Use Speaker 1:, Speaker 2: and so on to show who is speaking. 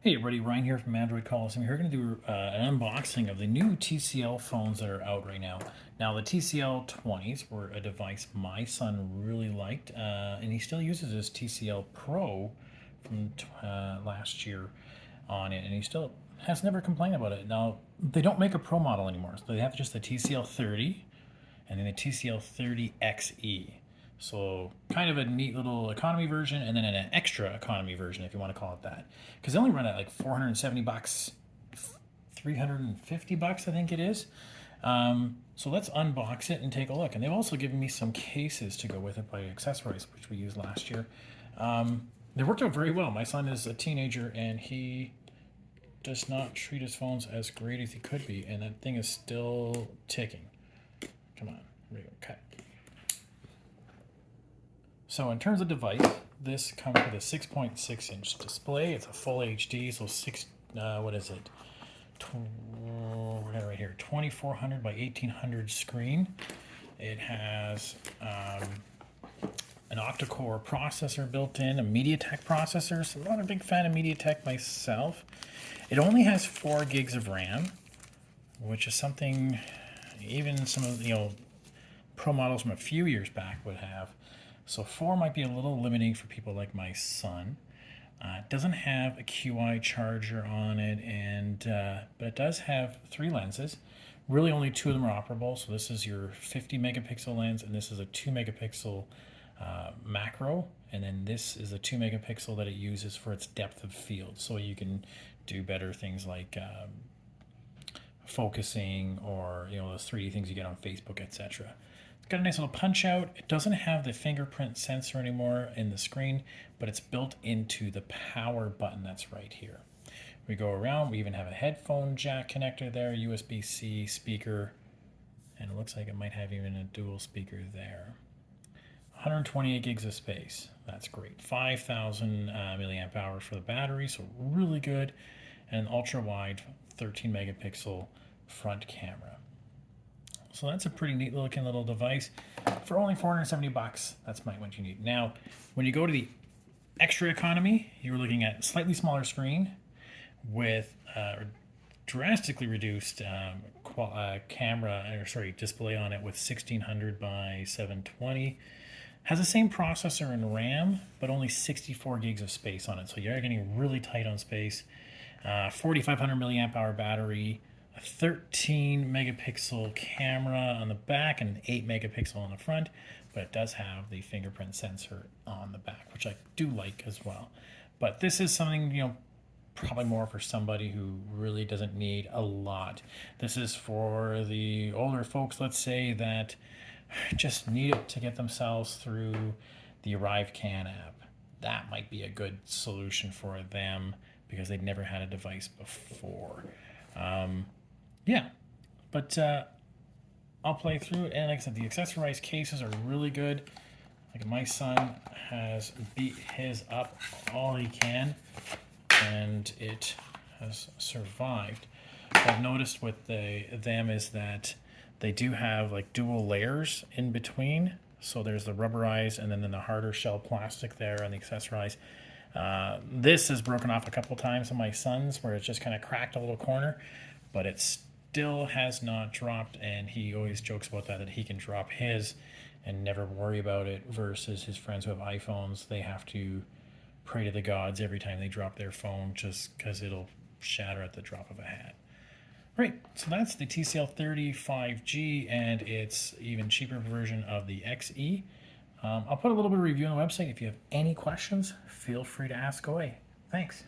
Speaker 1: Hey everybody, Ryan here from Android Calls. We're going to do an unboxing of the new TCL phones that are out right now. Now the TCL 20s were a device my son really liked, and he still uses his TCL Pro from last year on it, and he still has never complained about it. Now they don't make a Pro model anymore, so they have just the TCL 30 and then the TCL 30 XE. So kind of a neat little economy version, and then an extra economy version, if you want to call it that, because they only run at like 470 bucks, 350 bucks, I think it is. So let's unbox it and take a look. And they've also given me some cases to go with it by Axessorize, which we used last year. They worked out very well. My son is a teenager, and he does not treat his phones as great as he could be, and that thing is still ticking. Come on, here we go, cut. So in terms of device, this comes with a 6.6 inch display. It's a full HD, so what is it? We got it right here, 2400 by 1800 screen. It has an octa-core processor built in, a MediaTek processor. So I'm not a big fan of MediaTek myself. It only has 4 gigs of RAM, which is something even some of the Pro models from a few years back would have. So 4 might be a little limiting for people like my son. It doesn't have a QI charger on it, but it does have 3 lenses. Really only 2 of them are operable. So this is your 50 megapixel lens, and this is a 2 megapixel macro. And then this is a 2 megapixel that it uses for its depth of field. So you can do better things like focusing, or those 3D things you get on Facebook, etc. It's got a nice little punch out. It doesn't have the fingerprint sensor anymore in the screen, but it's built into the power button that's right here. We go around, we even have a headphone jack connector there, USB-C speaker, and it looks like it might have even a dual speaker there. 128 gigs of space, that's great. 5,000 milliamp hours for the battery, so really good. And an ultra wide 13 megapixel front camera. So that's a pretty neat looking little device for only 470 bucks. That's what you need. Now, when you go to the extra economy, you're looking at a slightly smaller screen with drastically reduced display on it with 1600 by 720. Has the same processor and RAM, but only 64 gigs of space on it. So you're getting really tight on space. 4,500 milliamp hour battery, a 13 megapixel camera on the back, and an 8 megapixel on the front, but it does have the fingerprint sensor on the back, which I do like as well. But this is something, probably more for somebody who really doesn't need a lot. This is for the older folks, let's say, that just need it to get themselves through the ArriveCan app. That might be a good solution for them because they'd never had a device before. Yeah, but I'll play through it, and like I said, the Axessorize cases are really good. Like my son has beat his up all he can, and it has survived. What I've noticed with them is that they do have like dual layers in between. So there's the rubberized and then the harder shell plastic there on the Axessorize. This has broken off a couple times on my son's, where it's just kind of cracked a little corner, but it still has not dropped, and he always jokes about that he can drop his and never worry about it, versus his friends who have iPhones. They have to pray to the gods every time they drop their phone, just because it'll shatter at the drop of a hat. Right, so that's the TCL 30 5G, and it's even cheaper version of the XE. I'll put a little bit of review on the website. If you have any questions, feel free to ask away. Thanks.